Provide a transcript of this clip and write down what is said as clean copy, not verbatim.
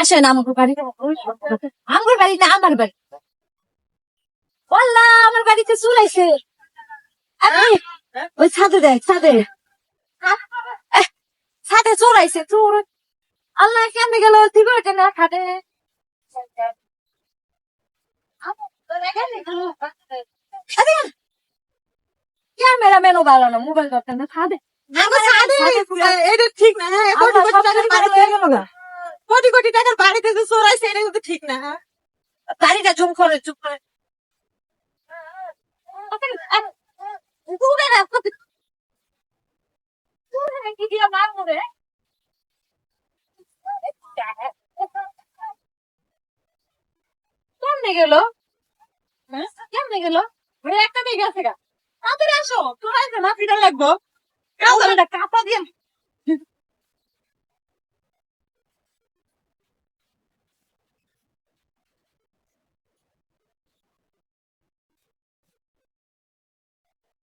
আসেন আমার বাড়িতে, আমার বাড়ি না আমার বাড়ি। বললাম আমার বাড়িতে চুর আইছে। আপনি ওই ছাদে দেখ, ছাদে ছাদে চোর আইছে, চোর। আল্লাহ কেমনে গেল ঠিক হয়েছে না খাটে। ক্যামেরা মেনু বাড়ানো মোবাইল করতেন না ছাদে। এটা ঠিক না। কোটি কোটি টাকার বাড়িতে কোটি কোটি টাকার বাড়িতে যে চোর আছে এটা কিন্তু ঠিক না। বাড়িটা জুম করে চুপ করে কেমনে গেল, কেমনে গেল? একটা দিকে আছে গা। তাড়াতাড়ি আসো, তোর আছে না ফিডার লাগবো। কাপা দিয়ে